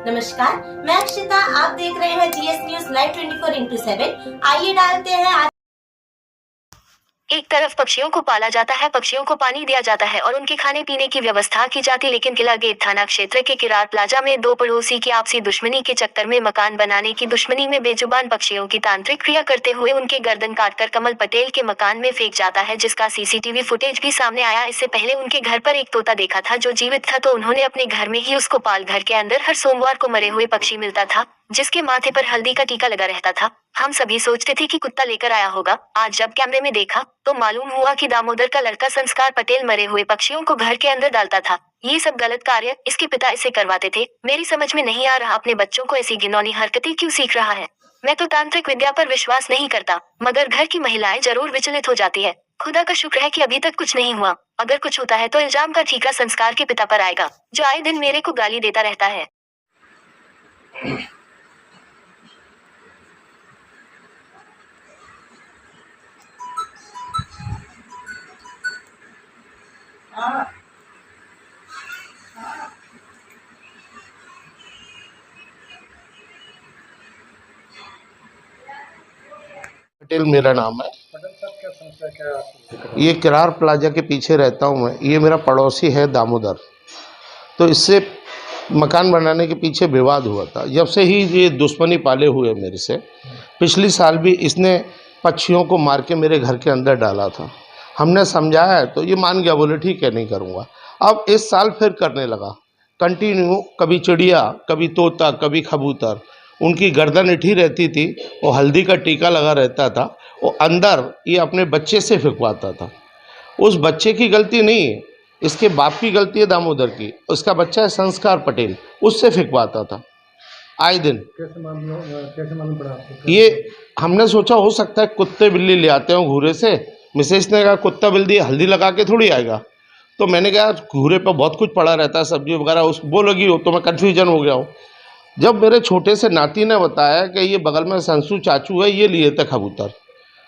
नमस्कार, मैं अक्षिता। आप देख रहे हैं जीएस न्यूज लाइव 24/7। आइए डालते हैं आज। एक तरफ पक्षियों को पाला जाता है, पक्षियों को पानी दिया जाता है और उनके खाने पीने की व्यवस्था की जाती, लेकिन किला गेट थाना क्षेत्र के किरार प्लाजा में दो पड़ोसी की आपसी दुश्मनी के चक्कर में मकान बनाने की दुश्मनी में बेजुबान पक्षियों की तांत्रिक क्रिया करते हुए उनके गर्दन काटकर कमल पटेल के मकान में फेंक जाता है, जिसका सीसीटीवी फुटेज भी सामने आया। इससे पहले उनके घर पर एक तोता देखा था जो जीवित था, तो उन्होंने अपने घर में ही उसको पाल। घर के अंदर हर सोमवार को मरे हुए पक्षी मिलता था जिसके माथे पर हल्दी का टीका लगा रहता था। हम सभी सोचते थे कि कुत्ता लेकर आया होगा। आज जब कैमरे में देखा तो मालूम हुआ कि दामोदर का लड़का संस्कार पटेल मरे हुए पक्षियों को घर के अंदर डालता था। ये सब गलत कार्य इसके पिता इसे करवाते थे। मेरी समझ में नहीं आ रहा अपने बच्चों को ऐसी घिनौनी हरकतें क्यों सीख रहा है। मैं तो तांत्रिक विद्या पर विश्वास नहीं करता, मगर घर की महिलाएं जरूर विचलित हो जाती है। खुदा का शुक्र है कि अभी तक कुछ नहीं हुआ। अगर कुछ होता है तो इल्जाम का ठीकरा संस्कार के पिता पर आएगा, जो आए दिन मेरे को गाली देता रहता है। पटेल मेरा नाम है। ये किरार प्लाजा के पीछे रहता हूँ मैं। ये मेरा पड़ोसी है दामोदर। तो इससे मकान बनाने के पीछे विवाद हुआ था। जब से ही ये दुश्मनी पाले हुए मेरे से। पिछली साल भी इसने पक्षियों को मार के मेरे घर के अंदर डाला था। हमने समझाया तो ये मान गया, बोले ठीक है नहीं करूँगा। अब इस साल फिर करने लगा कंटिन्यू। कभी चिड़िया, कभी तोता, कभी कबूतर। उनकी गर्दन इठी रहती थी, वो हल्दी का टीका लगा रहता था। वो अंदर ये अपने बच्चे से फिकवाता था। उस बच्चे की गलती नहीं है, इसके बाप की गलती है दामोदर की। उसका बच्चा है संस्कार पटेल, उससे फिकवाता था आए दिन। कैसे मालूम पड़ा आपको? ये हमने सोचा हो सकता है कुत्ते बिल्ली ले आते हो घूरे से। मिसेस ने कहा कुत्ता बिल्ली हल्दी लगा के थोड़ी आएगा। तो मैंने कहा घूरे पर बहुत कुछ पड़ा रहता है, सब्जी वगैरह, उस वो लगी हो। तो मैं कन्फ्यूजन हो गया हूँ। जब मेरे छोटे से नाती ने बताया कि ये बगल में संसू चाचू है, ये लिए थे कबूतर।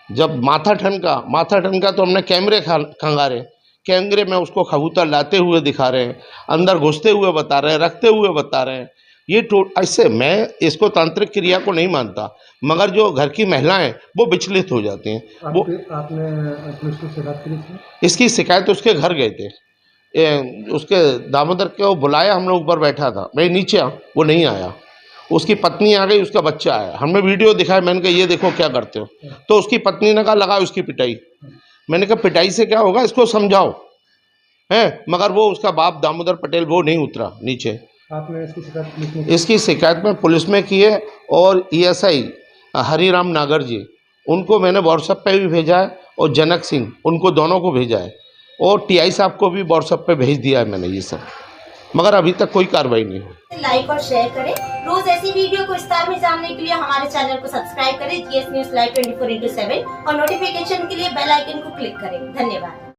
जब माथा ठनका तो हमने कैमरे खंगारे। कैमरे में उसको कबूतर लाते हुए दिखा रहे हैं, अंदर घुसते हुए बता रहे हैं, रखते हुए बता रहे हैं। ये ऐसे मैं इसको तांत्रिक क्रिया को नहीं मानता, मगर जो घर की महिलाएं वो विचलित हो जाती हैं। वो आपने पुलिस को शिकायत की थी? इसकी शिकायत उसके घर गए थे। उसके दामोदर को बुलाया, हम लोग ऊपर बैठा था, मैं नीचे वो नहीं आया। उसकी पत्नी आ गई, उसका बच्चा आया। हमने वीडियो दिखाया, मैंने कहा ये देखो क्या करते हो। तो उसकी पत्नी ने कहा लगा उसकी पिटाई। मैंने कहा पिटाई से क्या होगा, इसको समझाओ है। मगर वो उसका बाप दामोदर पटेल वो नहीं उतरा नीचे। आपने इसकी शिकायत पुलिस में? इसकी शिकायत में पुलिस में की है, और ESI हरिराम नागर जी, उनको मैंने व्हाट्सएप पे भी भेजा है, और जनक सिंह, उनको दोनों को भेजा है, और TI साहब को भी व्हाट्सएप पे भेज दिया है मैंने ये सब, मगर अभी तक कोई कार्रवाई नहीं हुई। लाइक और शेयर करें। रोज ऐसी वीडियो को विस्तार में जानने के लिए हमारे चैनल को सब्सक्राइब करें जीएस न्यूज लाइव 24/7 और नोटिफिकेशन के लिए बेल आइकन को क्लिक करें। धन्यवाद।